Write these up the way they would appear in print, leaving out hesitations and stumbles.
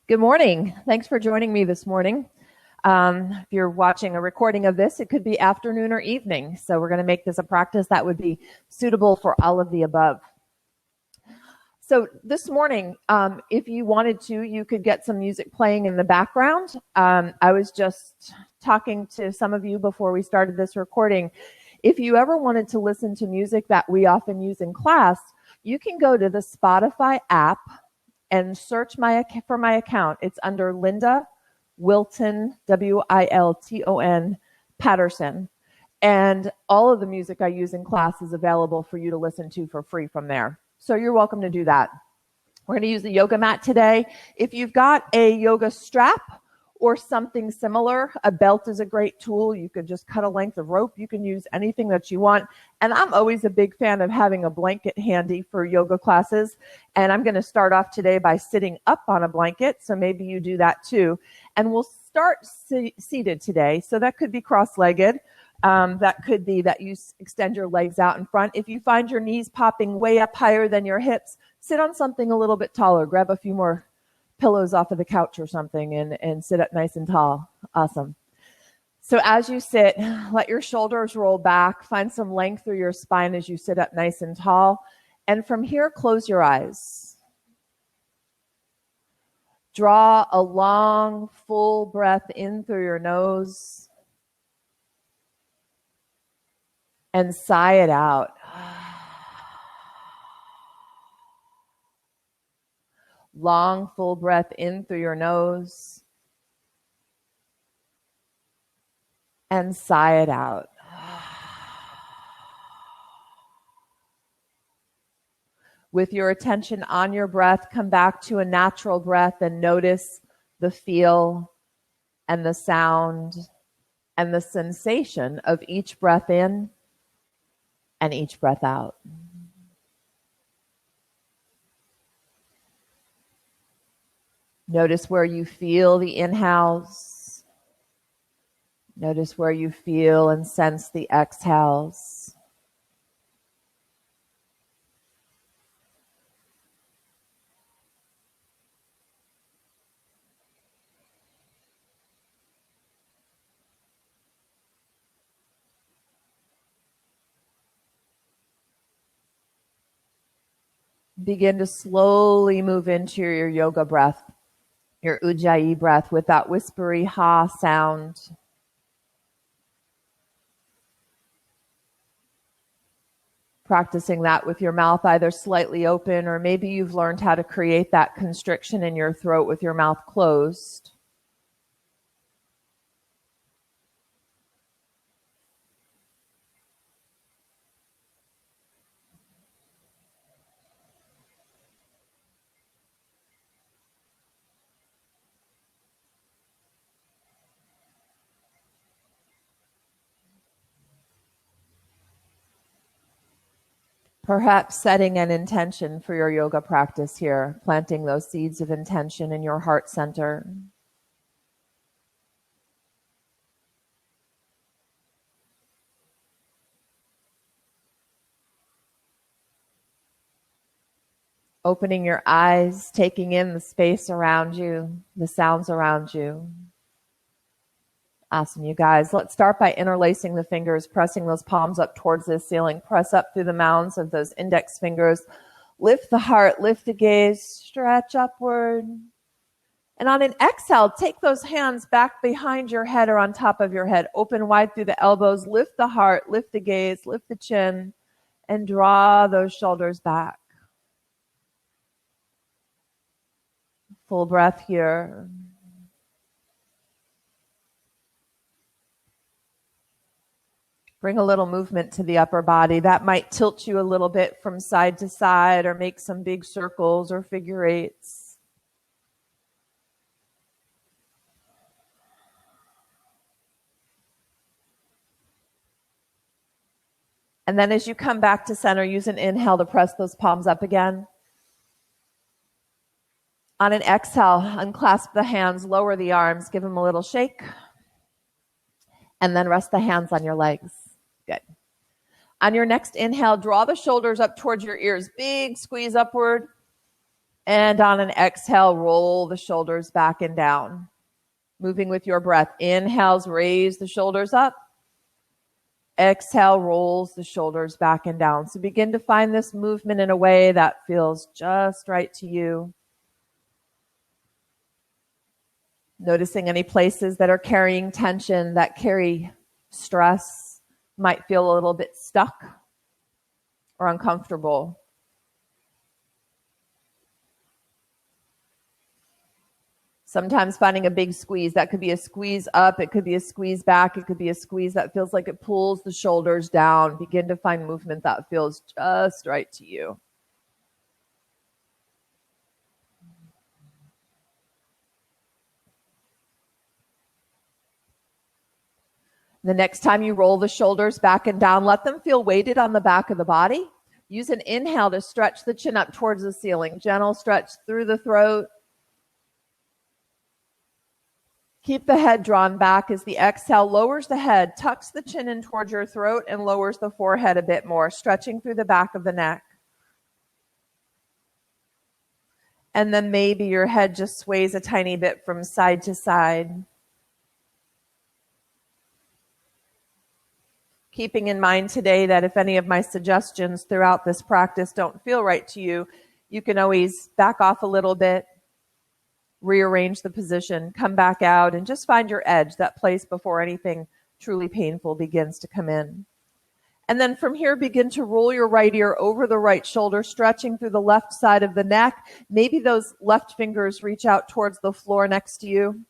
Good morning. Thanks for joining me this morning. If you're watching a recording of this, it could be afternoon or evening. So we're going to make this a practice that would be suitable for all of the above. So this morning, if you wanted to, you could get some music playing in the background. I was just talking to some of you before we started this recording. If you ever wanted to listen to music that we often use in class, you can go to the Spotify app and search for my account. It's under Linda Wilton, Wilton, Patterson. And all of the music I use in class is available for you to listen to for free from there. So you're welcome to do that. We're going to use the yoga mat today. If you've got a yoga strap or something similar, a belt is a great tool. You could just cut a length of rope. You can use anything that you want. And I'm always a big fan of having a blanket handy for yoga classes. And I'm going to start off today by sitting up on a blanket. So maybe you do that too. And we'll start seated today. So that could be cross-legged. That could be that you extend your legs out in front. If you find your knees popping way up higher than your hips, sit on something a little bit taller. Grab a few more pillows off of the couch or something and sit up nice and tall. Awesome. So as you sit, let your shoulders roll back. Find some length through your spine as you sit up nice and tall. And from here, close your eyes. Draw a long, full breath in through your nose and sigh it out. Long, full breath in through your nose and sigh it out. With your attention on your breath, come back to a natural breath and notice the feel and the sound and the sensation of each breath in and each breath out. Notice where you feel the inhales. Notice where you feel and sense the exhales. Begin to slowly move into your yoga breath. Your ujjayi breath with that whispery ha sound. Practicing that with your mouth either slightly open, or maybe you've learned how to create that constriction in your throat with your mouth closed. Perhaps setting an intention for your yoga practice here, planting those seeds of intention in your heart center. Opening your eyes, taking in the space around you, the sounds around you. Awesome, you guys. Let's start by interlacing the fingers, pressing those palms up towards the ceiling. Press up through the mounds of those index fingers. Lift the heart, lift the gaze, stretch upward. And on an exhale, take those hands back behind your head or on top of your head. Open wide through the elbows. Lift the heart, lift the gaze, lift the chin, and draw those shoulders back. Full breath here. Bring a little movement to the upper body. That might tilt you a little bit from side to side or make some big circles or figure eights. And then as you come back to center, use an inhale to press those palms up again. On an exhale, unclasp the hands, lower the arms, give them a little shake. And then rest the hands on your legs. Good. On your next inhale, draw the shoulders up towards your ears. Big squeeze upward. And on an exhale, roll the shoulders back and down. Moving with your breath. Inhales, raise the shoulders up. Exhale, rolls the shoulders back and down. So begin to find this movement in a way that feels just right to you. Noticing any places that are carrying tension, that carry stress, might feel a little bit stuck or uncomfortable. Sometimes finding a big squeeze, that could be a squeeze up, it could be a squeeze back, it could be a squeeze that feels like it pulls the shoulders down. Begin to find movement that feels just right to you. The next time you roll the shoulders back and down, let them feel weighted on the back of the body. Use an inhale to stretch the chin up towards the ceiling. Gentle stretch through the throat. Keep the head drawn back as the exhale lowers the head, tucks the chin in towards your throat, and lowers the forehead a bit more, stretching through the back of the neck. And then maybe your head just sways a tiny bit from side to side. Keeping in mind today that if any of my suggestions throughout this practice don't feel right to you, you can always back off a little bit, rearrange the position, come back out, and just find your edge, that place before anything truly painful begins to come in. And then from here, begin to roll your right ear over the right shoulder, stretching through the left side of the neck. Maybe those left fingers reach out towards the floor next to you.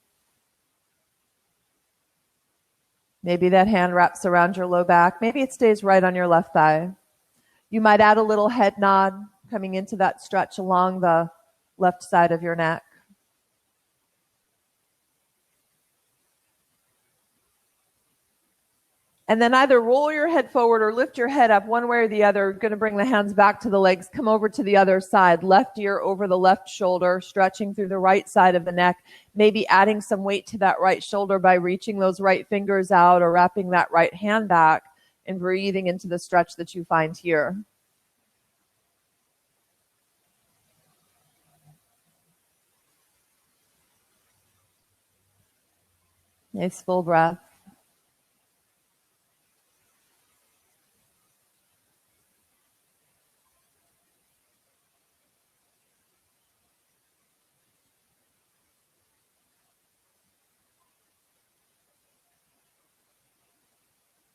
Maybe that hand wraps around your low back. Maybe it stays right on your left thigh. You might add a little head nod coming into that stretch along the left side of your neck. And then either roll your head forward or lift your head up one way or the other. Going to bring the hands back to the legs. Come over to the other side. Left ear over the left shoulder, stretching through the right side of the neck. Maybe adding some weight to that right shoulder by reaching those right fingers out or wrapping that right hand back and breathing into the stretch that you find here. Nice full breath.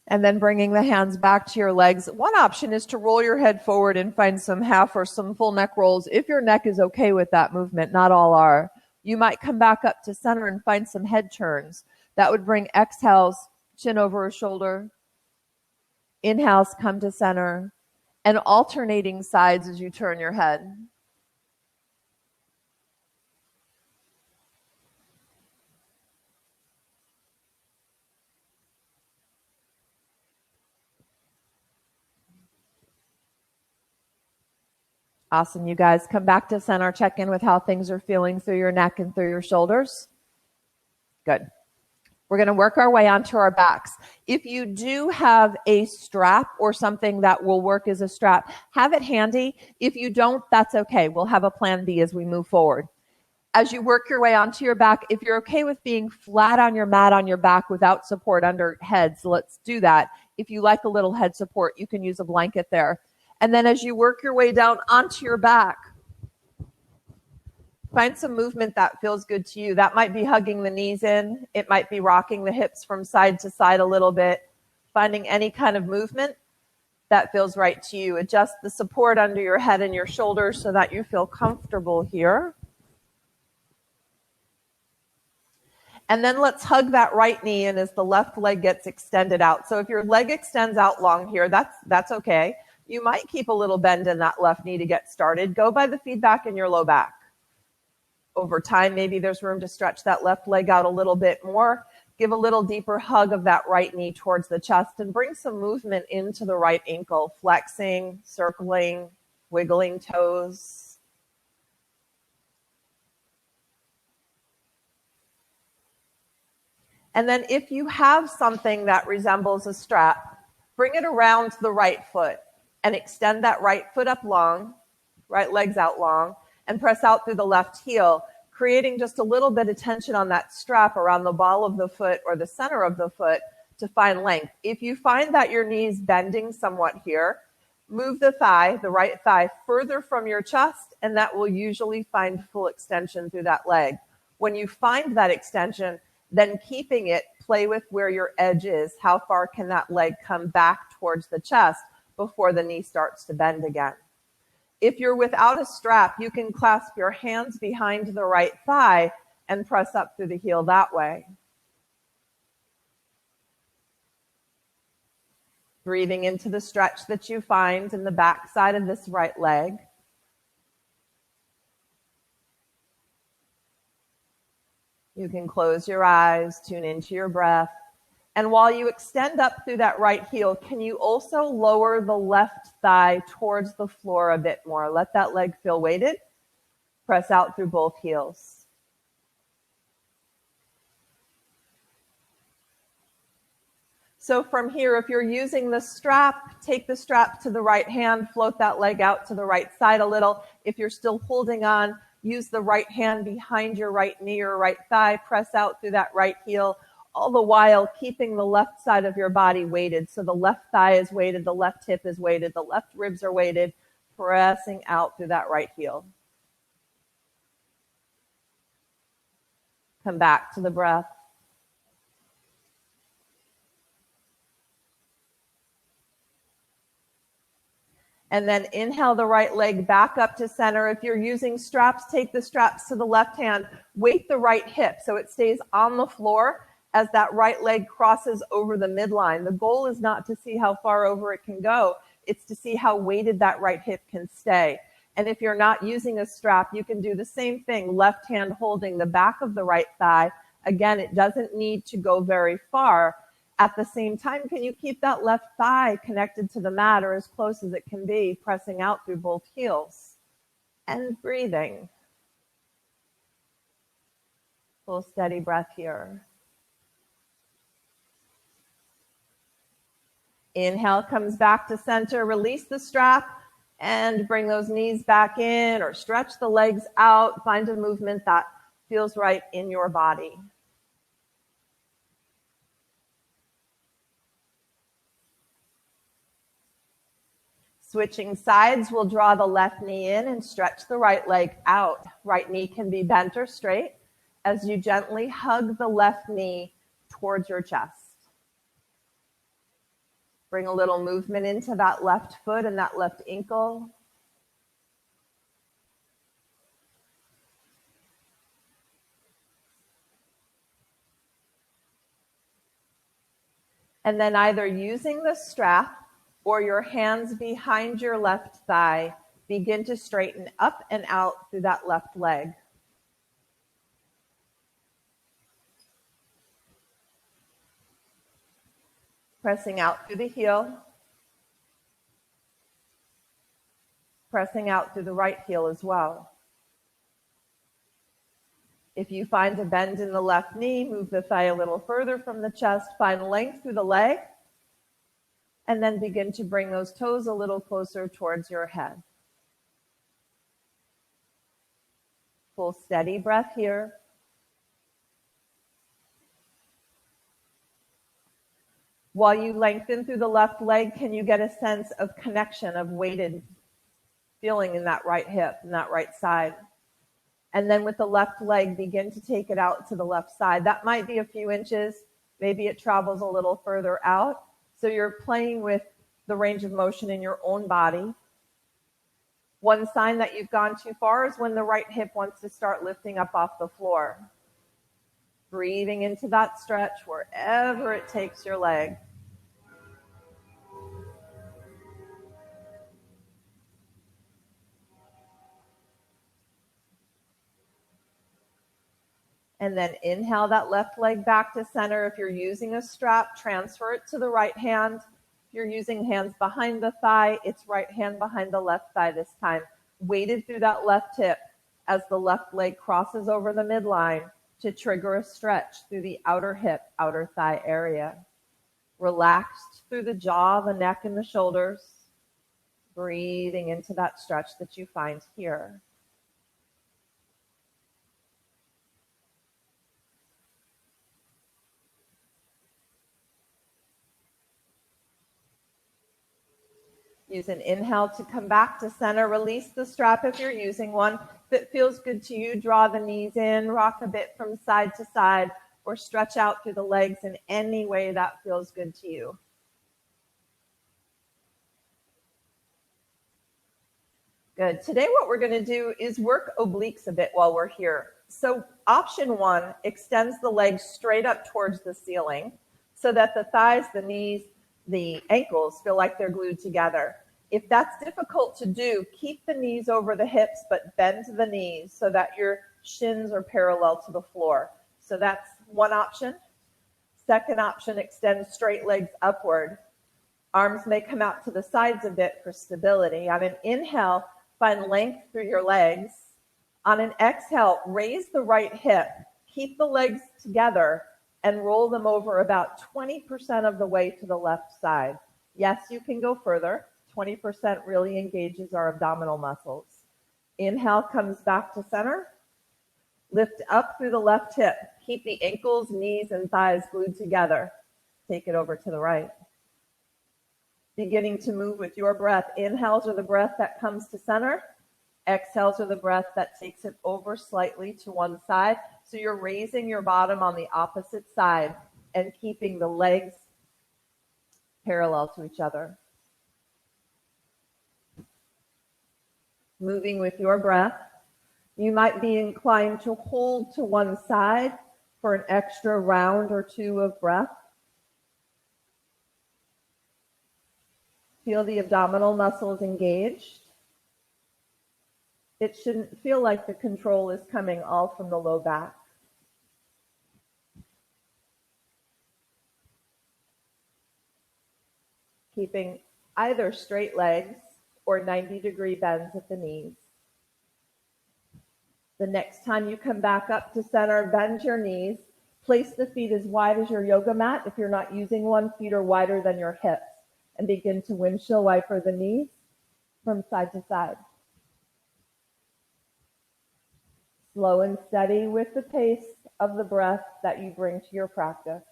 And then bringing the hands back to your legs. One option is to roll your head forward and find some half or some full neck rolls. If your neck is okay with that movement, not all are. You might come back up to center and find some head turns. That would bring exhales, chin over a shoulder. Inhales, come to center. And alternating sides as you turn your head. Awesome, you guys. Come back to center. Check in with how things are feeling through your neck and through your shoulders. Good. We're going to work our way onto our backs. If you do have a strap or something that will work as a strap, have it handy. If you don't, that's okay. We'll have a plan B as we move forward. As you work your way onto your back, if you're okay with being flat on your mat on your back without support under head, so let's do that. If you like a little head support, you can use a blanket there. And then as you work your way down onto your back, find some movement that feels good to you. That might be hugging the knees in. It might be rocking the hips from side to side a little bit. Finding any kind of movement that feels right to you. Adjust the support under your head and your shoulders so that you feel comfortable here. And then let's hug that right knee in as the left leg gets extended out. So if your leg extends out long here, that's okay. You might keep a little bend in that left knee to get started. Go by the feedback in your low back. Over time, maybe there's room to stretch that left leg out a little bit more. Give a little deeper hug of that right knee towards the chest and bring some movement into the right ankle, flexing, circling, wiggling toes. And then if you have something that resembles a strap, bring it around the right foot and extend that right foot up long, right leg's out long. and press out through the left heel, creating just a little bit of tension on that strap around the ball of the foot or the center of the foot to find length. If you find that your knee's bending somewhat here, move the thigh, the right thigh, further from your chest, and that will usually find full extension through that leg. When you find that extension, then keeping it, play with where your edge is. How far can that leg come back towards the chest before the knee starts to bend again? If you're without a strap, you can clasp your hands behind the right thigh and press up through the heel that way. Breathing into the stretch that you find in the back side of this right leg. You can close your eyes, tune into your breath. And while you extend up through that right heel, can you also lower the left thigh towards the floor a bit more? Let that leg feel weighted. Press out through both heels. So from here, if you're using the strap, take the strap to the right hand, float that leg out to the right side a little. If you're still holding on, use the right hand behind your right knee or right thigh, press out through that right heel, all the while keeping the left side of your body weighted. So the left thigh is weighted, the left hip is weighted, the left ribs are weighted, pressing out through that right heel. Come back to the breath. And then inhale the right leg back up to center. If you're using straps, take the straps to the left hand. Weight the right hip so it stays on the floor as that right leg crosses over the midline. The goal is not to see how far over it can go. It's to see how weighted that right hip can stay. And if you're not using a strap, you can do the same thing. Left hand holding the back of the right thigh. Again, it doesn't need to go very far. At the same time, can you keep that left thigh connected to the mat or as close as it can be, pressing out through both heels and breathing. Full steady breath here. Inhale comes back to center. Release the strap and bring those knees back in or stretch the legs out. Find a movement that feels right in your body. Switching sides, we'll draw the left knee in and stretch the right leg out. Right knee can be bent or straight as you gently hug the left knee towards your chest. Bring a little movement into that left foot and that left ankle. And then either using the strap or your hands behind your left thigh, begin to straighten up and out through that left leg. Pressing out through the heel. Pressing out through the right heel as well. If you find a bend in the left knee, move the thigh a little further from the chest, find length through the leg. And then begin to bring those toes a little closer towards your head. Full steady breath here. While you lengthen through the left leg, can you get a sense of connection, of weighted feeling in that right hip, in that right side? And then with the left leg, begin to take it out to the left side. That might be a few inches. Maybe it travels a little further out. So you're playing with the range of motion in your own body. One sign that you've gone too far is when the right hip wants to start lifting up off the floor. Breathing into that stretch wherever it takes your leg. And then inhale that left leg back to center. If you're using a strap, transfer it to the right hand. If you're using hands behind the thigh, it's right hand behind the left thigh this time. Weighted through that left hip as the left leg crosses over the midline to trigger a stretch through the outer hip, outer thigh area. Relaxed through the jaw, the neck, and the shoulders. Breathing into that stretch that you find here. Use an inhale to come back to center. Release the strap if you're using one. If it feels good to you, draw the knees in, rock a bit from side to side, or stretch out through the legs in any way that feels good to you. Good. Today what we're going to do is work obliques a bit while we're here. So option one extends the legs straight up towards the ceiling so that the thighs, the knees, the ankles feel like they're glued together. If that's difficult to do, keep the knees over the hips, but bend the knees so that your shins are parallel to the floor. So that's one option. Second option, extend straight legs upward. Arms may come out to the sides a bit for stability. On an inhale, find length through your legs. On an exhale, raise the right hip. Keep the legs together and roll them over about 20% of the way to the left side. Yes, you can go further. 20% really engages our abdominal muscles. Inhale comes back to center. Lift up through the left hip. Keep the ankles, knees, and thighs glued together. Take it over to the right. Beginning to move with your breath. Inhales are the breath that comes to center. Exhales are the breath that takes it over slightly to one side. So you're raising your bottom on the opposite side and keeping the legs parallel to each other. Moving with your breath. You might be inclined to hold to one side for an extra round or two of breath. Feel the abdominal muscles engaged. It shouldn't feel like the control is coming all from the low back. Keeping either straight legs or 90-degree bends at the knees. The next time you come back up to center, bend your knees. Place the feet as wide as your yoga mat. If you're not using one, feet are wider than your hips. And begin to windshield wiper the knees from side to side. Slow and steady with the pace of the breath that you bring to your practice.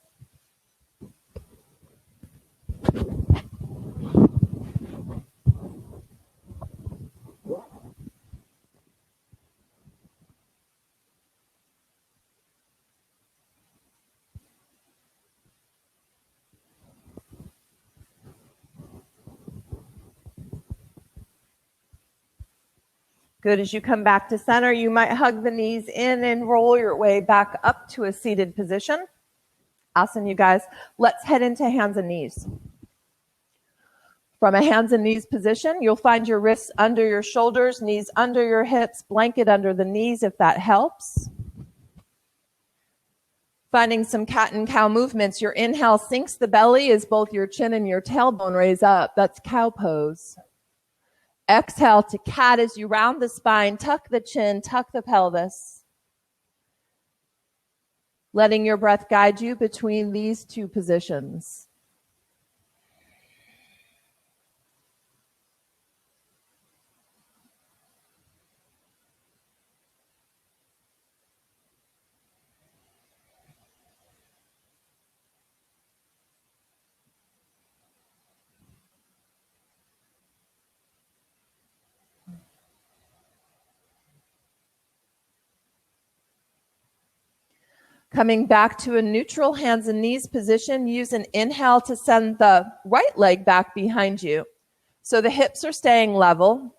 Good. As you come back to center, you might hug the knees in and roll your way back up to a seated position. Awesome, you guys. Let's head into hands and knees. From a hands and knees position, you'll find your wrists under your shoulders, knees under your hips, blanket under the knees if that helps. Finding some cat and cow movements. Your inhale sinks the belly as both your chin and your tailbone raise up. That's cow pose. Exhale to cat as you round the spine, tuck the chin, tuck the pelvis. Letting your breath guide you between these two positions. Coming back to a neutral hands and knees position, use an inhale to send the right leg back behind you. So the hips are staying level.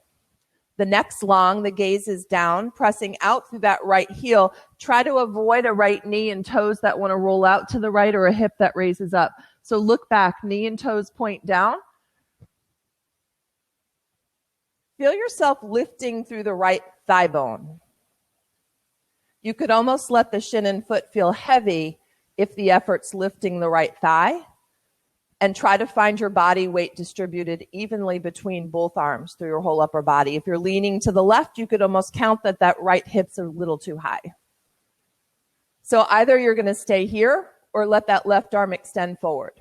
The neck's long, the gaze is down, pressing out through that right heel. Try to avoid a right knee and toes that want to roll out to the right or a hip that raises up. So look back, knee and toes point down. Feel yourself lifting through the right thigh bone. You could almost let the shin and foot feel heavy if the effort's lifting the right thigh, and try to find your body weight distributed evenly between both arms through your whole upper body. If you're leaning to the left, you could almost count that right hip's a little too high. So either you're going to stay here or let that left arm extend forward.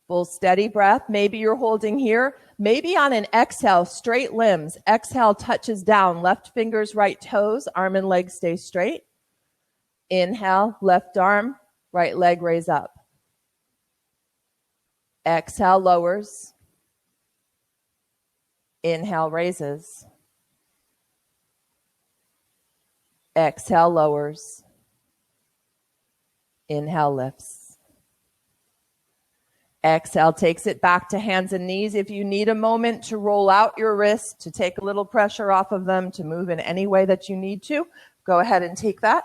Full steady breath. Maybe you're holding here. Maybe on an exhale, straight limbs. Exhale touches down. Left fingers, right toes. Arm and leg stay straight. Inhale, left arm, Right leg raise up. Exhale, lowers. Inhale, raises. Exhale, lowers. Inhale, lifts. Exhale, takes it back to hands and knees. If you need a moment to roll out your wrists, to take a little pressure off of them, to move in any way that you need to, go ahead and take that.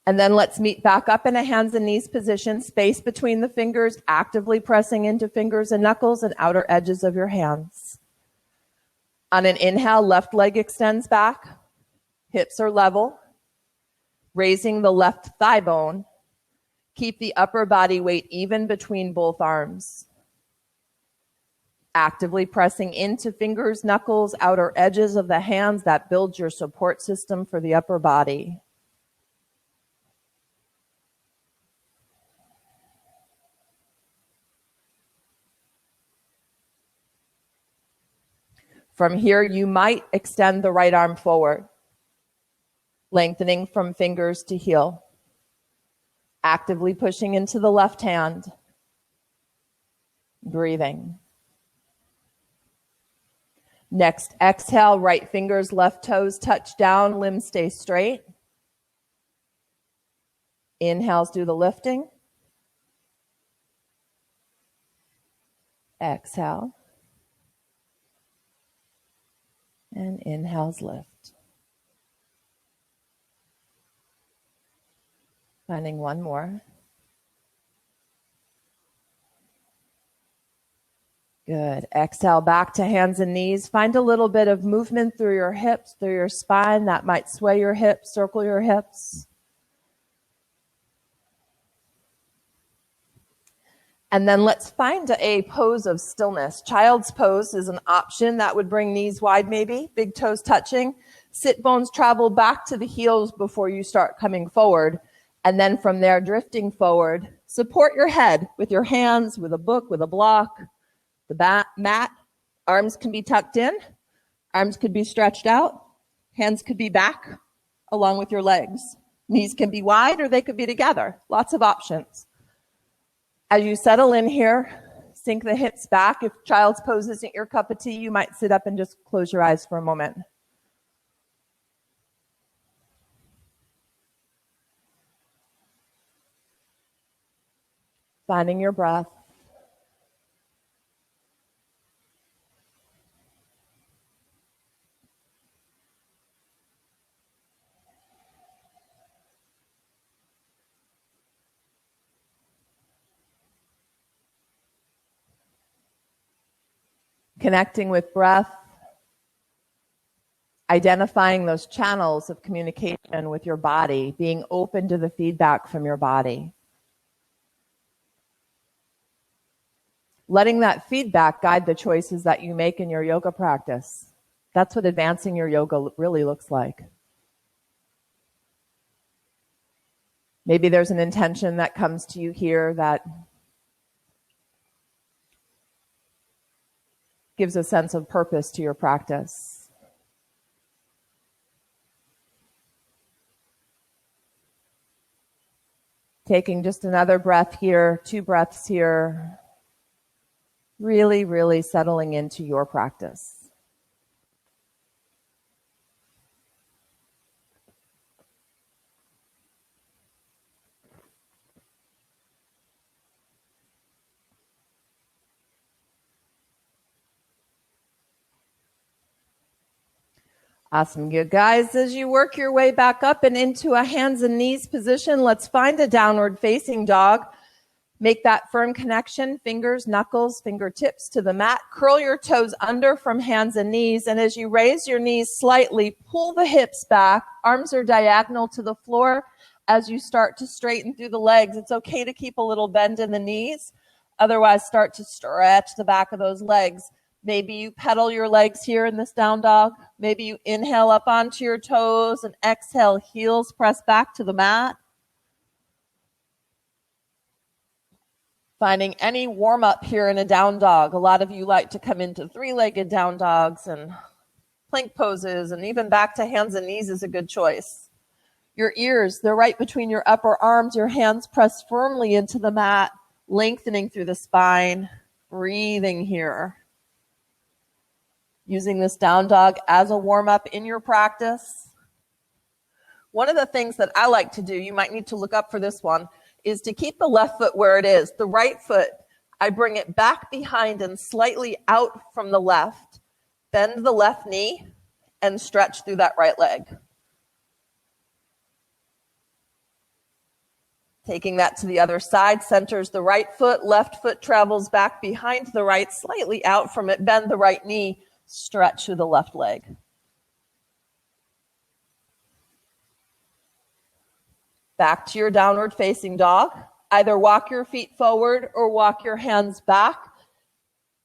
And then let's meet back up in a hands and knees position, space between the fingers, actively pressing into fingers and knuckles and outer edges of your hands. On an inhale, left leg extends back, hips are level, raising the left thigh bone. Keep the upper body weight even between both arms. Actively pressing into fingers, knuckles, outer edges of the hands. That builds your support system for the upper body. From here, you might extend the right arm forward, lengthening from fingers to heel. Actively pushing into the left hand. Breathing. Next, exhale, right fingers, left toes touch down, limbs stay straight. Inhales, do the lifting. Exhale. And inhales, lift. Finding one more. Good. Exhale back to hands and knees. Find a little bit of movement through your hips, through your spine. That might sway your hips, circle your hips. And then let's find a pose of stillness. Child's pose is an option. That would bring knees wide maybe, big toes touching. Sit bones travel back to the heels before you start coming forward. And then from there, drifting forward. Support your head with your hands, with a book, with a block, the mat. Arms can be tucked in. Arms could be stretched out. Hands could be back along with your legs. Knees can be wide or they could be together. Lots of options. As you settle in here, sink the hips back. If child's pose isn't your cup of tea, you might sit up and just close your eyes for a moment. Finding your breath. Connecting with breath, identifying those channels of communication with your body, being open to the feedback from your body. Letting that feedback guide the choices that you make in your yoga practice. That's what advancing your yoga really looks like. Maybe there's an intention that comes to you here that gives a sense of purpose to your practice. Taking just another breath here, 2 breaths here. Really, really settling into your practice. Awesome. Good, guys. As you work your way back up and into a hands and knees position, let's find a downward facing dog. Make that firm connection, fingers, knuckles, fingertips to the mat. Curl your toes under from hands and knees. And as you raise your knees slightly, pull the hips back. Arms are diagonal to the floor. As you start to straighten through the legs, it's okay to keep a little bend in the knees. Otherwise, start to stretch the back of those legs. Maybe you pedal your legs here in this down dog. Maybe you inhale up onto your toes and exhale, heels press back to the mat. Finding any warm up here in a down dog. A lot of you like to come into three-legged down dogs and plank poses, and even back to hands and knees is a good choice. Your ears, they're right between your upper arms. Your hands press firmly into the mat, lengthening through the spine, breathing here. Using this down dog as a warm-up in your practice. One of the things that I like to do, you might need to look up for this one, is to keep the left foot where it is. The right foot, I bring it back behind and slightly out from the left. Bend the left knee and stretch through that right leg. Taking that to the other side, centers the right foot, left foot travels back behind the right, slightly out from it. Bend the right knee, stretch through the left leg. Back to your downward facing dog. Either walk your feet forward or walk your hands back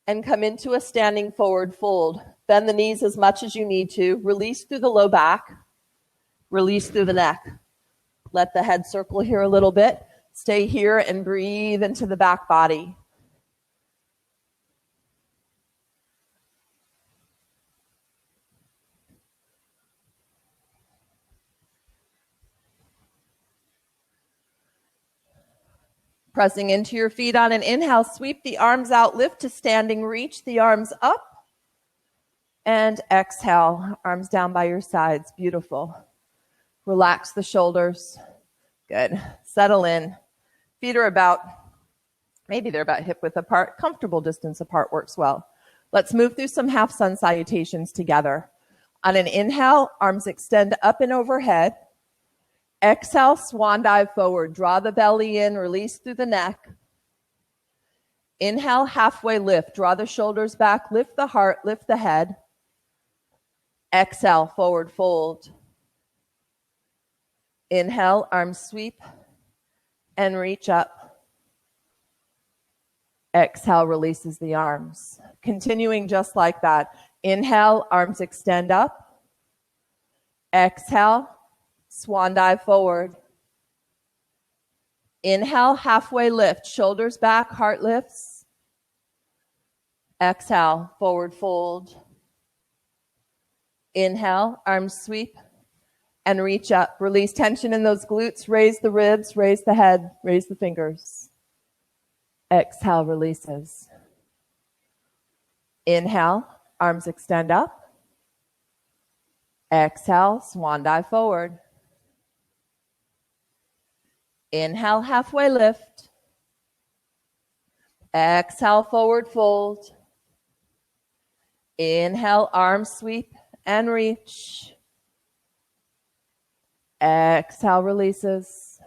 and come into a standing forward fold. Bend the knees as much as you need to. Release through the low back. Release through the neck. Let the head circle here a little bit. Stay here and breathe into the back body. Pressing into your feet on an inhale, sweep the arms out, lift to standing, reach the arms up, and exhale, arms down by your sides. Beautiful. Relax the shoulders. Good. Settle in. Feet are about, maybe they're about hip width apart. Comfortable distance apart works well. Let's move through some half sun salutations together. On an inhale, arms extend up and overhead. Exhale, swan dive forward. Draw the belly in, release through the neck. Inhale, halfway lift. Draw the shoulders back, lift the heart, lift the head. Exhale, forward fold. Inhale, arms sweep and reach up. Exhale, releases the arms. Continuing just like that. Inhale, arms extend up. Exhale, swan dive forward. Inhale, halfway lift, shoulders back, heart lifts. Exhale, forward fold. Inhale, arms sweep and reach up. Release tension in those glutes, raise the ribs, raise the head, raise the fingers. Exhale, releases. Inhale, arms extend up. Exhale, swan dive forward. Inhale, halfway lift. Exhale, forward fold. Inhale, arms sweep and reach. Exhale, releases.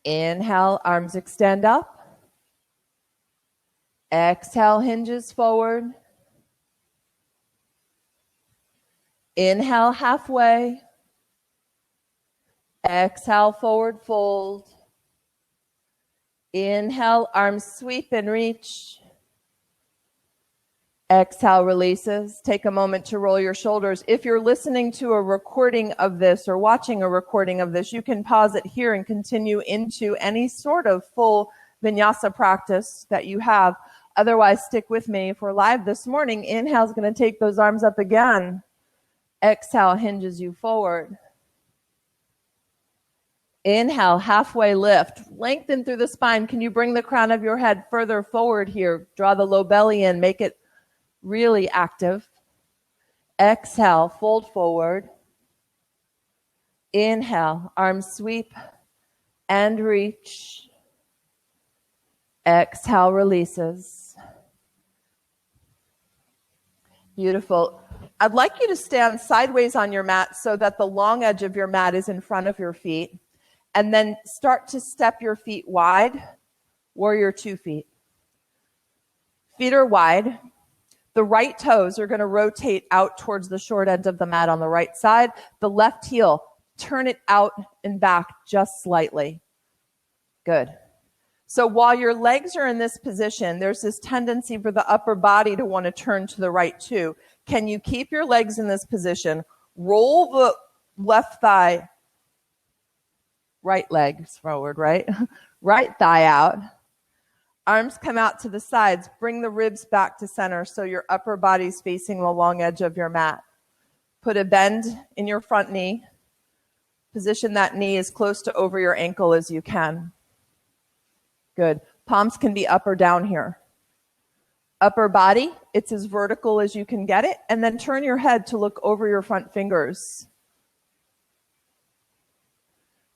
Inhale, arms extend up. Exhale, hinges forward. Inhale, halfway. Exhale, forward fold. Inhale, arms sweep and reach. Exhale, releases. Take a moment to roll your shoulders. If you're listening to a recording of this or watching a recording of this, you can pause it here and continue into any sort of full vinyasa practice that you have. Otherwise, stick with me. If we're live this morning, inhale is going to take those arms up again. Exhale, hinges you forward. Inhale, halfway lift. Lengthen through the spine. Can you bring the crown of your head further forward here? Draw the low belly in. Make it really active. Exhale, fold forward. Inhale, arms sweep and reach. Exhale, releases. Beautiful. I'd like you to stand sideways on your mat so that the long edge of your mat is in front of your feet. And then start to step your feet wide, warrior 2 feet. Feet are wide. The right toes are going to rotate out towards the short end of the mat on the right side. The left heel, turn it out and back just slightly. Good. So while your legs are in this position, there's this tendency for the upper body to want to turn to the right too. Can you keep your legs in this position? Roll the left thigh, right leg forward, right? Right thigh out. Arms come out to the sides. Bring the ribs back to center so your upper body's facing the long edge of your mat. Put a bend in your front knee. Position that knee as close to over your ankle as you can. Good. Palms can be up or down here. Upper body, it's as vertical as you can get it, and then turn your head to look over your front fingers.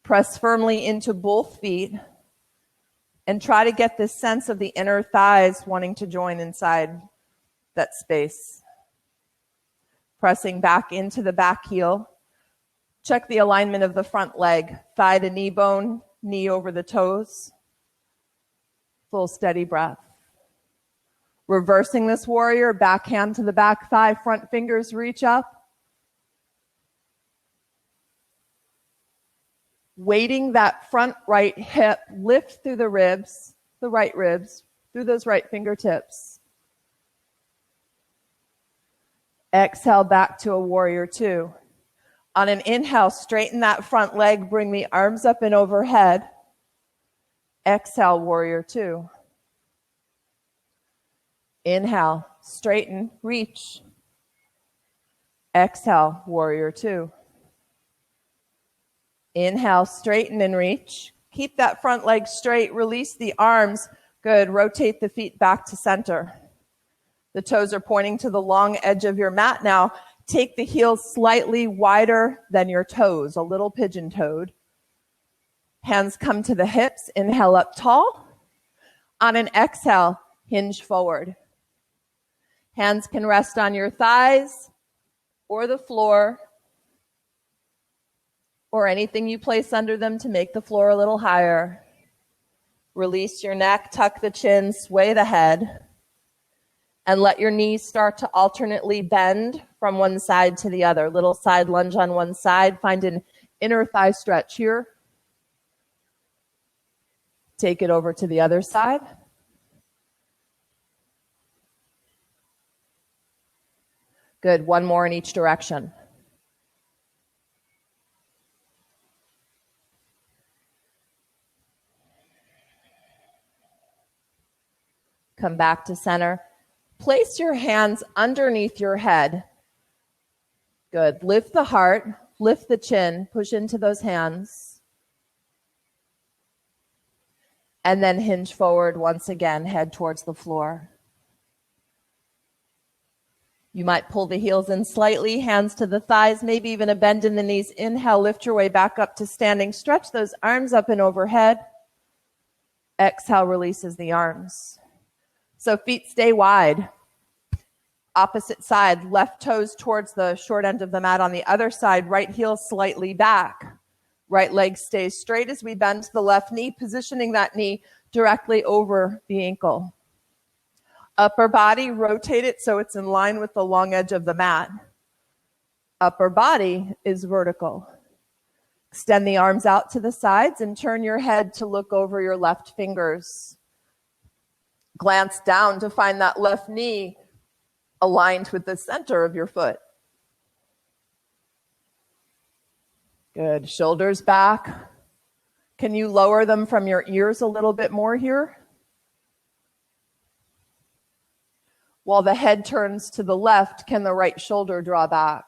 Press firmly into both feet and try to get this sense of the inner thighs wanting to join inside that space. Pressing back into the back heel. Check the alignment of the front leg, thigh to knee bone, knee over the toes. Full steady breath. Reversing this warrior, back hand to the back thigh, front fingers reach up. Weighting that front right hip, lift through the ribs, the right ribs, through those right fingertips. Exhale back to a warrior two. On an inhale, straighten that front leg, bring the arms up and overhead. Exhale, warrior two. Inhale, straighten, reach. Exhale, warrior two. Inhale, straighten and reach. Keep that front leg straight. Release the arms. Good. Rotate the feet back to center. The toes are pointing to the long edge of your mat now. Take the heels slightly wider than your toes, a little pigeon-toed. Hands come to the hips. Inhale up tall. On an exhale, hinge forward. Hands can rest on your thighs or the floor or anything you place under them to make the floor a little higher. Release your neck, tuck the chin, sway the head, and let your knees start to alternately bend from one side to the other. Little side lunge on one side. Find an inner thigh stretch here. Take it over to the other side. Good. One more in each direction. Come back to center. Place your hands underneath your head. Good. Lift the heart, lift the chin, push into those hands. And then hinge forward once again, head towards the floor. You might pull the heels in slightly, hands to the thighs, maybe even a bend in the knees. Inhale, lift your way back up to standing. Stretch those arms up and overhead. Exhale, releases the arms. So feet stay wide. Opposite side, left toes towards the short end of the mat. On the other side, right heel slightly back. Right leg stays straight as we bend to the left knee, positioning that knee directly over the ankle. Upper body, rotate it so it's in line with the long edge of the mat. Upper body is vertical. Extend the arms out to the sides and turn your head to look over your left fingers. Glance down to find that left knee aligned with the center of your foot. Good. Shoulders back. Can you lower them from your ears a little bit more here? While the head turns to the left, can the right shoulder draw back?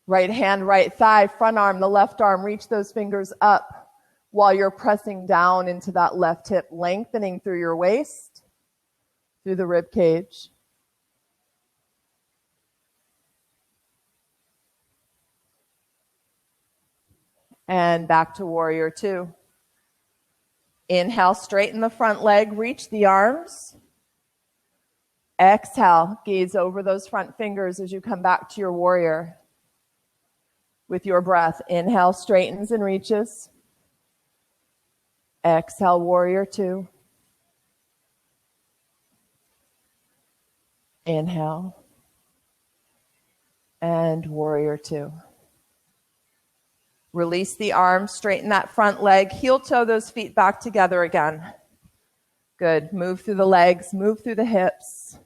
Right hand, right thigh, front arm, the left arm, reach those fingers up while you're pressing down into that left hip, lengthening through your waist, through the rib cage. And back to warrior two. Inhale, straighten the front leg, reach the arms. Exhale, gaze over those front fingers as you come back to your warrior. With your breath, inhale, straightens and reaches. Exhale, warrior two. Inhale. And warrior two. Release the arms, straighten that front leg, heel toe those feet back together again. Good. Move through the legs, move through the hips.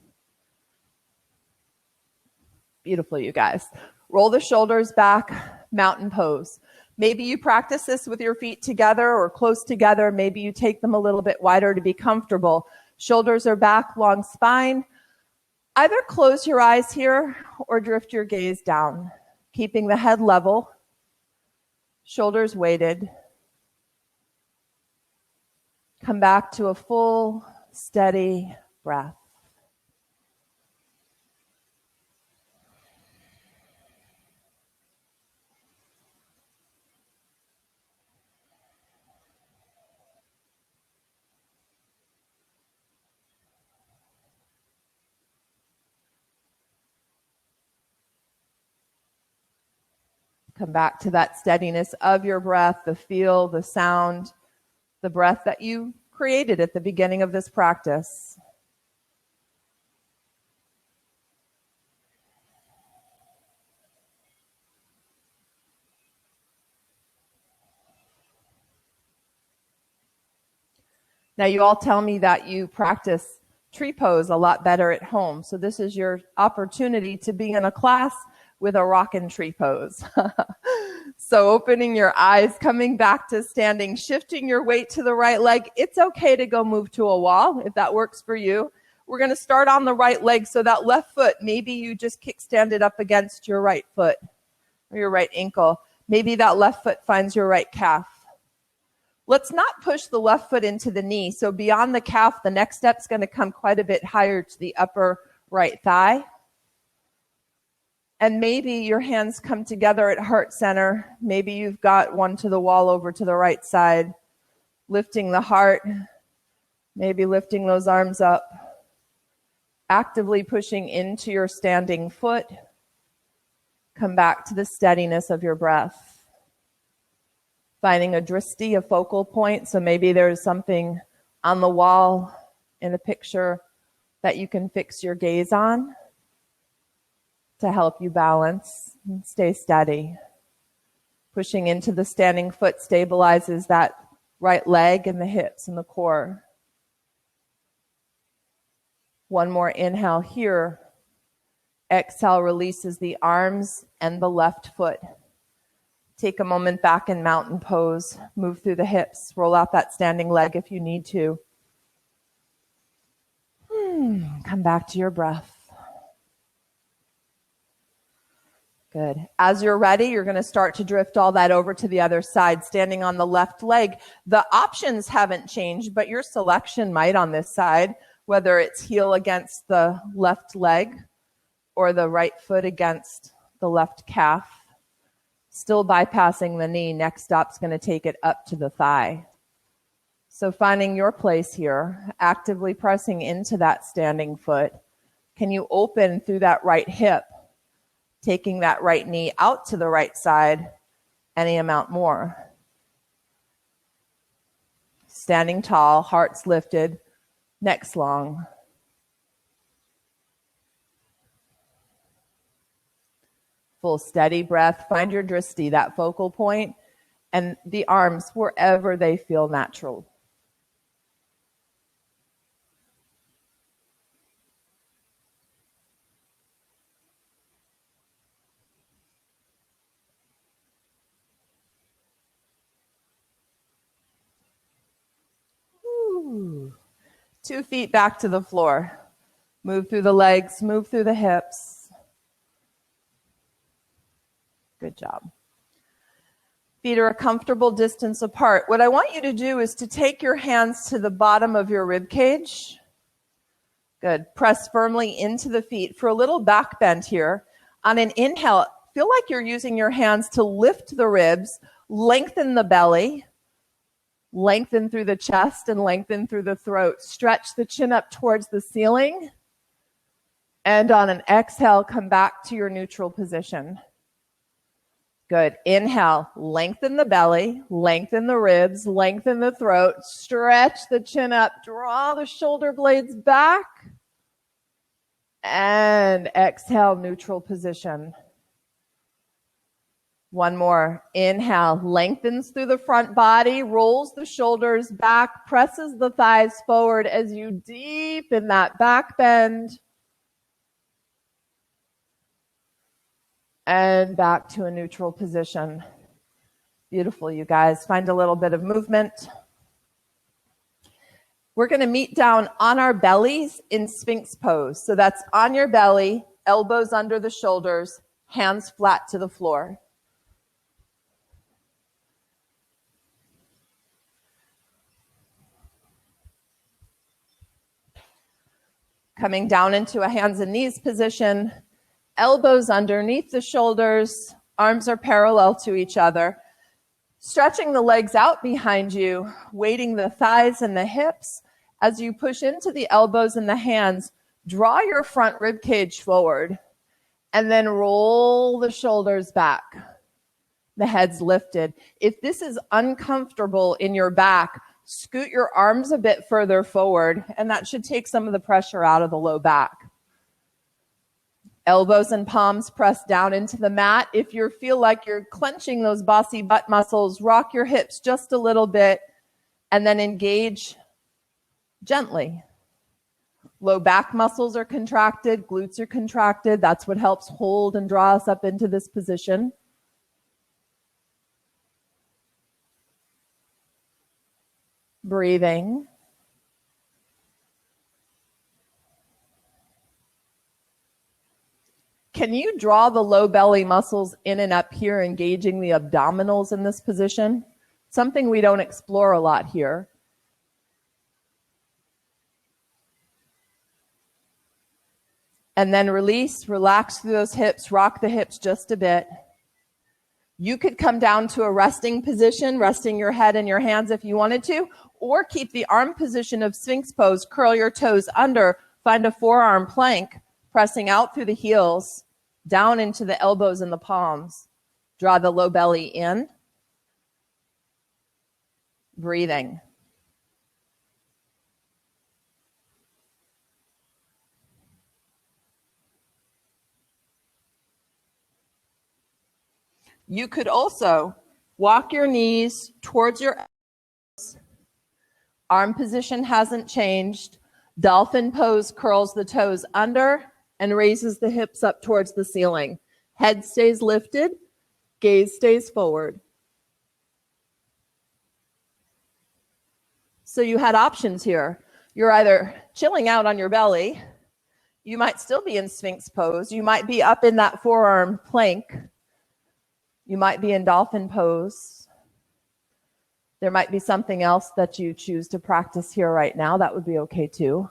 Beautiful, you guys. Roll the shoulders back, mountain pose. Maybe you practice this with your feet together or close together. Maybe you take them a little bit wider to be comfortable. Shoulders are back, long spine. Either close your eyes here or drift your gaze down, keeping the head level, shoulders weighted. Come back to a full, steady breath. Come back to that steadiness of your breath, the feel, the sound, the breath that you created at the beginning of this practice. Now, you all tell me that you practice tree pose a lot better at home. So this is your opportunity to be in a class with a rockin' tree pose. So opening your eyes, coming back to standing, shifting your weight to the right leg. It's okay to go move to a wall if that works for you. We're going to start on the right leg. So that left foot, maybe you just kickstand it up against your right foot or your right ankle. Maybe that left foot finds your right calf. Let's not push the left foot into the knee. So beyond the calf, the next step is going to come quite a bit higher to the upper right thigh. And maybe your hands come together at heart center. Maybe you've got one to the wall over to the right side, lifting the heart, maybe lifting those arms up, actively pushing into your standing foot. Come back to the steadiness of your breath. Finding a drishti, a focal point. So maybe there's something on the wall in a picture that you can fix your gaze on to help you balance and stay steady. Pushing into the standing foot stabilizes that right leg and the hips and the core. One more inhale here. Exhale releases the arms and the left foot. Take a moment back in mountain pose. Move through the hips. Roll out that standing leg if you need to. Come back to your breath. Good. As you're ready, you're going to start to drift all that over to the other side, standing on the left leg. The options haven't changed, but your selection might on this side, whether it's heel against the left leg or the right foot against the left calf. Still bypassing the knee. Next stop's going to take it up to the thigh. So finding your place here, actively pressing into that standing foot. Can you open through that right hip? Taking that right knee out to the right side, any amount more. Standing tall, hearts lifted, necks long. Full steady breath. Find your drishti, that focal point, and the arms wherever they feel natural. Ooh. 2 feet back to the floor. Move through the legs, move through the hips. Good job. Feet are a comfortable distance apart. What I want you to do is to take your hands to the bottom of your rib cage. Good. Press firmly into the feet for a little back bend here. On an inhale, feel like you're using your hands to lift the ribs, lengthen the belly, lengthen through the chest and lengthen through the throat. Stretch the chin up towards the ceiling. And on an exhale, come back to your neutral position. Good. Inhale, lengthen the belly, lengthen the ribs, lengthen the throat, stretch the chin up, draw the shoulder blades back. And exhale, neutral position. One more. Inhale, lengthens through the front body, rolls the shoulders back, presses the thighs forward as you deepen that back bend. And back to a neutral position. Beautiful, you guys. Find a little bit of movement. We're going to meet down on our bellies in Sphinx pose. So that's on your belly, elbows under the shoulders, hands flat to the floor. Coming down into a hands and knees position, elbows underneath the shoulders, arms are parallel to each other. Stretching the legs out behind you, weighting the thighs and the hips. As you push into the elbows and the hands, draw your front rib cage forward and then roll the shoulders back. The head's lifted. If this is uncomfortable in your back, scoot your arms a bit further forward, and that should take some of the pressure out of the low back. Elbows and palms press down into the mat. If you feel like you're clenching those bossy butt muscles, rock your hips just a little bit and then engage gently. Low back muscles are contracted, glutes are contracted. That's what helps hold and draw us up into this position. Breathing. Can you draw the low belly muscles in and up here, engaging the abdominals in this position? Something we don't explore a lot here. And then release, relax through those hips, rock the hips just a bit. You could come down to a resting position, resting your head in your hands if you wanted to, or keep the arm position of Sphinx pose, curl your toes under, find a forearm plank, pressing out through the heels, down into the elbows and the palms. Draw the low belly in. Breathing. You could also walk your knees towards your elbows. Arm position hasn't changed. Dolphin pose curls the toes under and raises the hips up towards the ceiling. Head stays lifted, gaze stays forward. So you had options here. You're either chilling out on your belly. You might still be in Sphinx pose. You might be up in that forearm plank. You might be in dolphin pose. There might be something else that you choose to practice here right now. That would be okay too.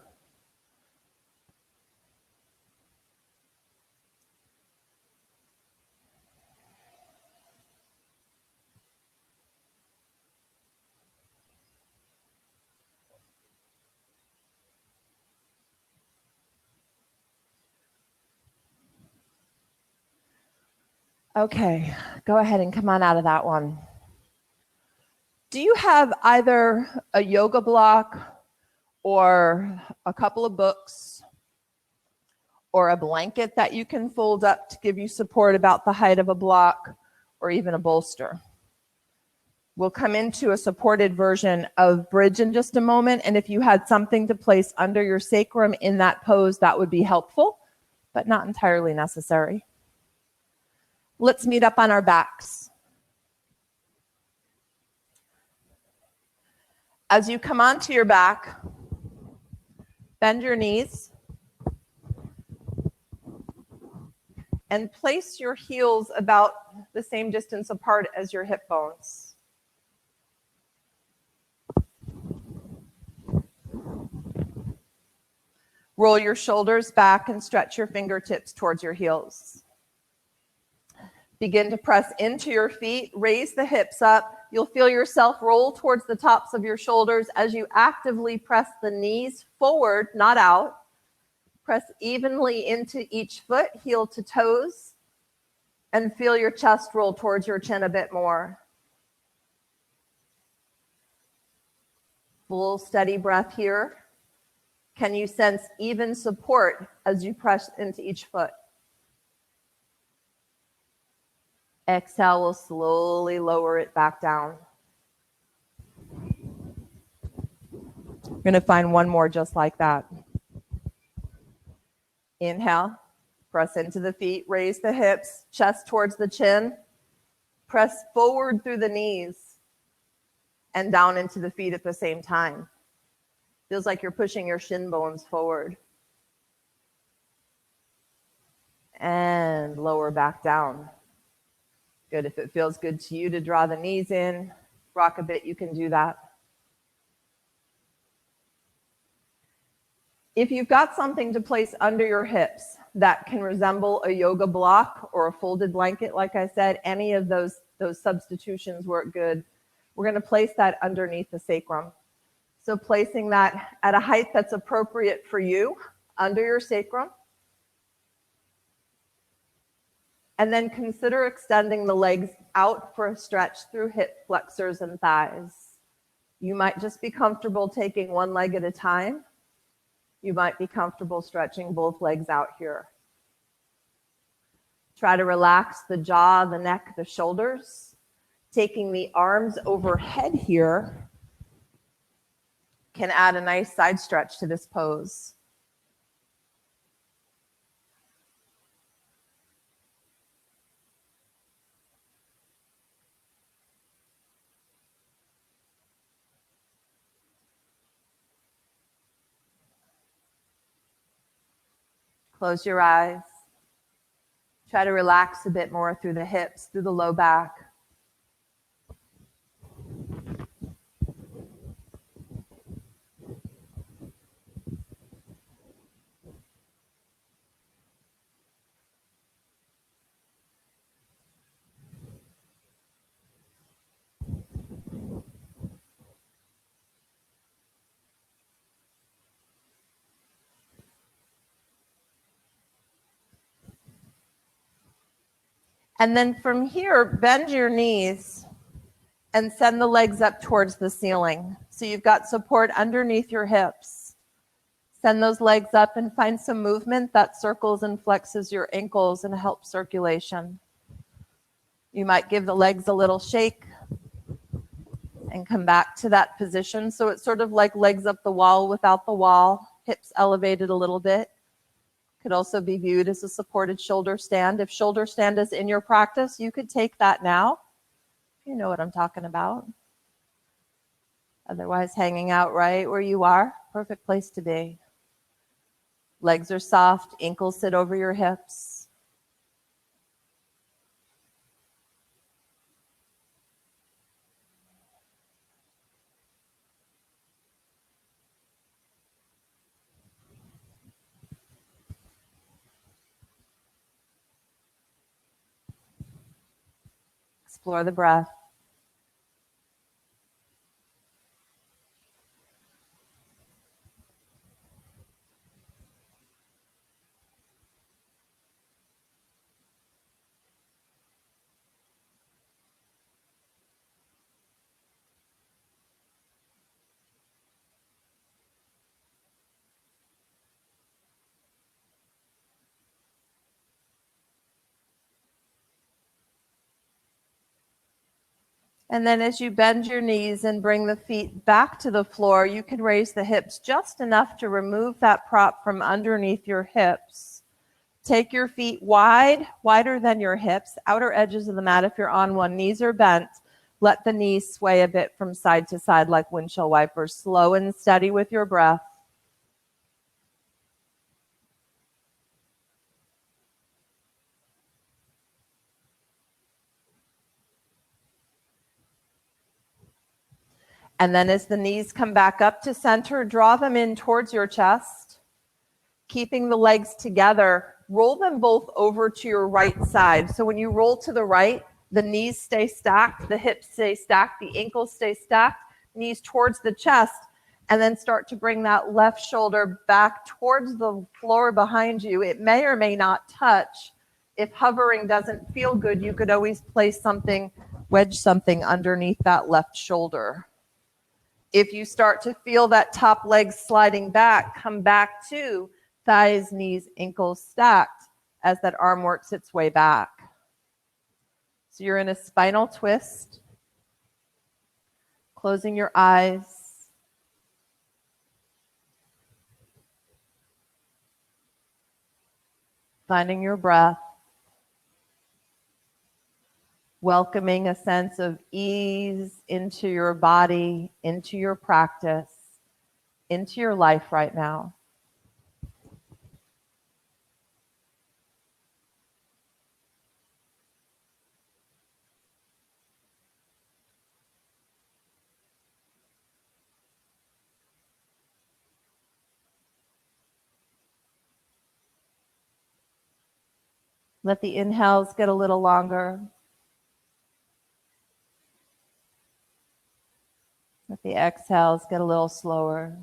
Okay, go ahead and come on out of that one. Do you have either a yoga block or a couple of books or a blanket that you can fold up to give you support about the height of a block, or even a bolster? We'll come into a supported version of bridge in just a moment, and if you had something to place under your sacrum in that pose, that would be helpful, but not entirely necessary. Let's meet up on our backs. As you come onto your back, bend your knees and place your heels about the same distance apart as your hip bones. Roll your shoulders back and stretch your fingertips towards your heels. Begin to press into your feet, raise the hips up. You'll feel yourself roll towards the tops of your shoulders as you actively press the knees forward, not out. Press evenly into each foot, heel to toes, and feel your chest roll towards your chin a bit more. Full steady breath here. Can you sense even support as you press into each foot? Exhale, we'll slowly lower it back down. We're going to find one more just like that. Inhale, press into the feet, raise the hips, chest towards the chin. Press forward through the knees and down into the feet at the same time. Feels like you're pushing your shin bones forward. And lower back down. Good. If it feels good to you to draw the knees in, rock a bit, you can do that. If you've got something to place under your hips that can resemble a yoga block or a folded blanket, like I said, any of those substitutions work good. We're going to place that underneath the sacrum. So placing that at a height that's appropriate for you under your sacrum. And then consider extending the legs out for a stretch through hip flexors and thighs. You might just be comfortable taking one leg at a time. You might be comfortable stretching both legs out here. Try to relax the jaw, the neck, the shoulders. Taking the arms overhead here can add a nice side stretch to this pose. Close your eyes. Try to relax a bit more through the hips, through the low back. And then from here, bend your knees and send the legs up towards the ceiling. So you've got support underneath your hips. Send those legs up and find some movement that circles and flexes your ankles and helps circulation. You might give the legs a little shake and come back to that position. So it's sort of like legs up the wall without the wall, hips elevated a little bit. Could also be viewed as a supported shoulder stand. If shoulder stand is in your practice, you could take that now. You know what I'm talking about. Otherwise, hanging out right where you are, perfect place to be. Legs are soft, ankles sit over your hips. Explore the breath. And then as you bend your knees and bring the feet back to the floor, you can raise the hips just enough to remove that prop from underneath your hips. Take your feet wide, wider than your hips, outer edges of the mat if you're on one. Knees are bent. Let the knees sway a bit from side to side like windshield wipers. Slow and steady with your breath. And then as the knees come back up to center, draw them in towards your chest. Keeping the legs together, roll them both over to your right side. So when you roll to the right, the knees stay stacked, the hips stay stacked, the ankles stay stacked, knees towards the chest, and then start to bring that left shoulder back towards the floor behind you. It may or may not touch. If hovering doesn't feel good, you could always place something, wedge something underneath that left shoulder. If you start to feel that top leg sliding back, come back to thighs, knees, ankles stacked as that arm works its way back. So you're in a spinal twist, closing your eyes. Finding your breath. welcoming a sense of ease into your body, into your practice, into your life right now. Let the inhales get a little longer. Let the exhales get a little slower.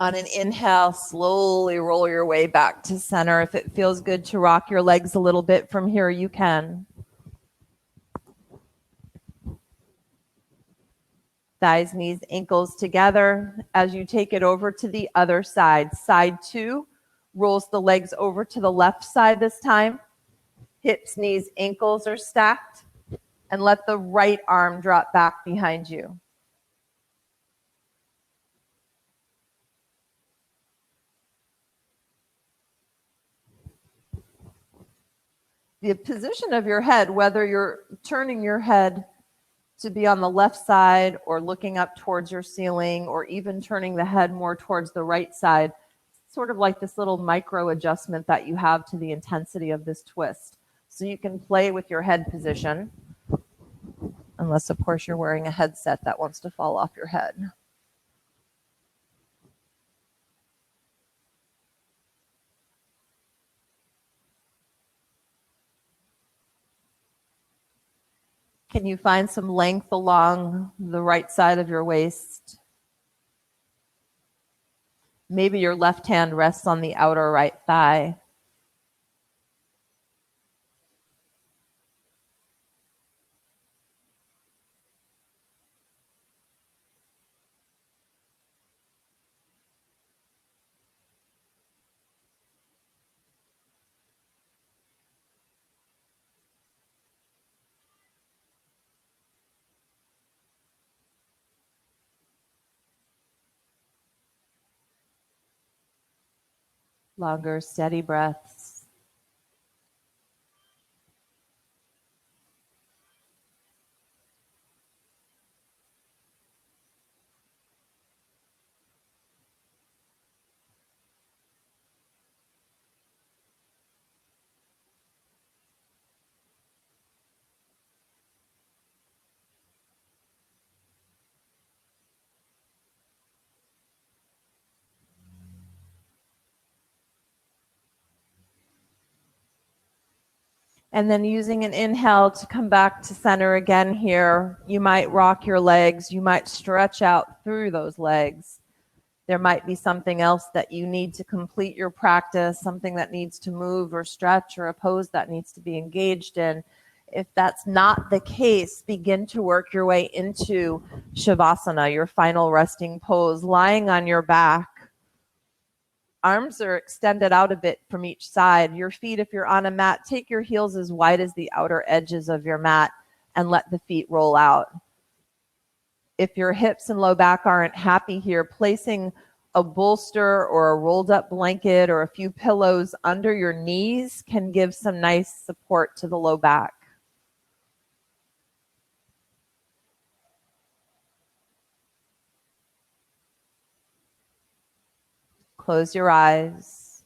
On an inhale, slowly roll your way back to center. If it feels good to rock your legs a little bit from here, you can. Thighs, knees, ankles together. As you take it over to the other side, side 2 rolls the legs over to the left side this time. Hips, knees, ankles are stacked. And let the right arm drop back behind you. The position of your head, whether you're turning your head to be on the left side or looking up towards your ceiling or even turning the head more towards the right side, sort of like this little micro adjustment that you have to the intensity of this twist. So you can play with your head position, unless of course you're wearing a headset that wants to fall off your head. Can you find some length along the right side of your waist? Maybe your left hand rests on the outer right thigh. Longer, steady breaths. And then using an inhale to come back to center again here, you might rock your legs. You might stretch out through those legs. There might be something else that you need to complete your practice, something that needs to move or stretch, or a pose that needs to be engaged in. If that's not the case, begin to work your way into Shavasana, your final resting pose, lying on your back. Arms are extended out a bit from each side. Your feet, if you're on a mat, take your heels as wide as the outer edges of your mat and let the feet roll out. If your hips and low back aren't happy here, placing a bolster or a rolled up blanket or a few pillows under your knees can give some nice support to the low back. Close your eyes.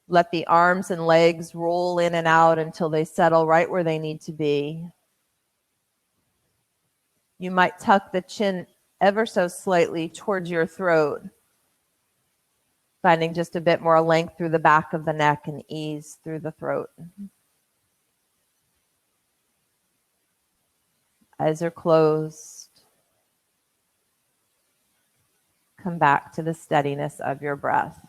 Let the arms and legs roll in and out until they settle right where they need to be. You might tuck the chin ever so slightly towards your throat, finding just a bit more length through the back of the neck and ease through the throat. Eyes are closed. Come back to the steadiness of your breath.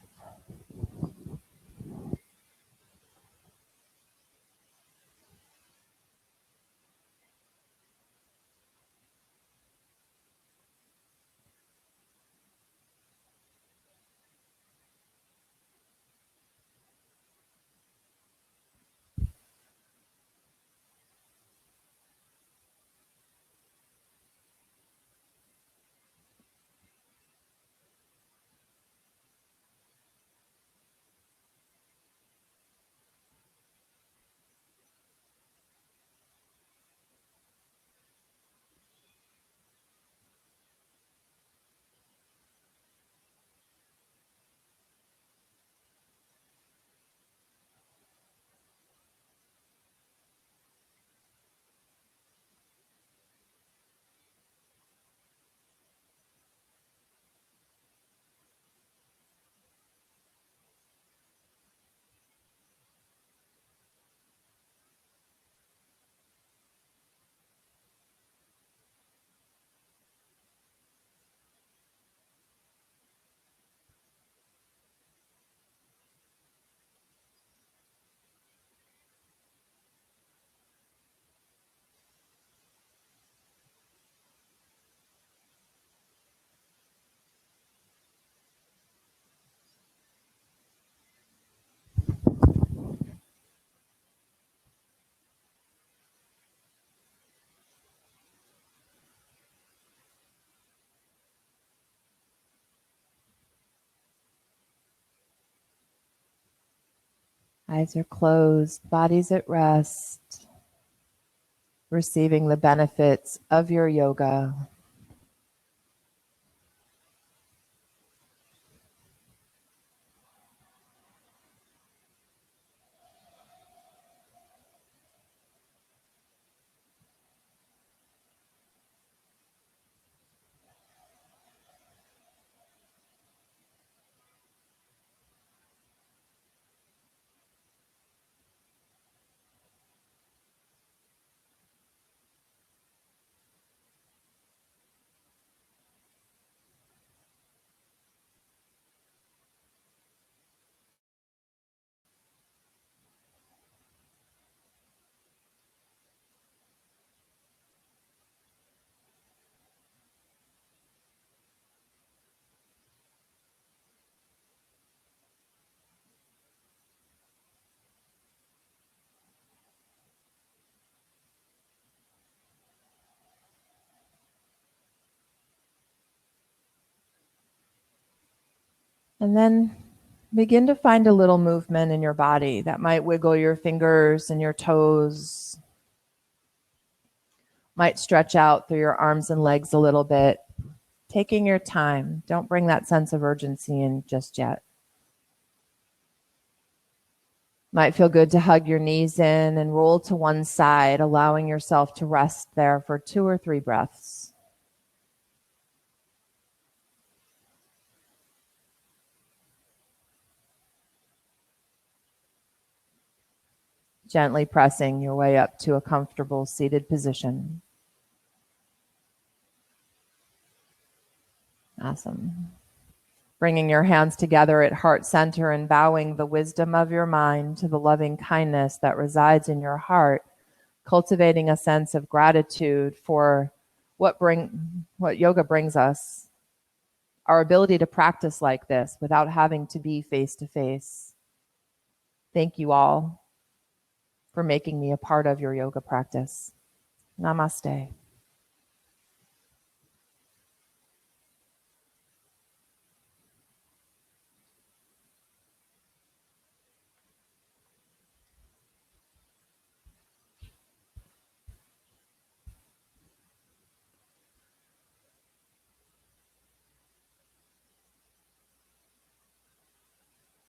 Eyes are closed, body's at rest, receiving the benefits of your yoga. And then begin to find a little movement in your body that might wiggle your fingers and your toes, might stretch out through your arms and legs a little bit. Taking your time. Don't bring that sense of urgency in just yet. Might feel good to hug your knees in and roll to one side, allowing yourself to rest there for 2 or 3 breaths. Gently pressing your way up to a comfortable seated position. Awesome. Bringing your hands together at heart center and bowing the wisdom of your mind to the loving kindness that resides in your heart, cultivating a sense of gratitude for what yoga brings us, our ability to practice like this without having to be face to face. Thank you all for making me a part of your yoga practice. Namaste.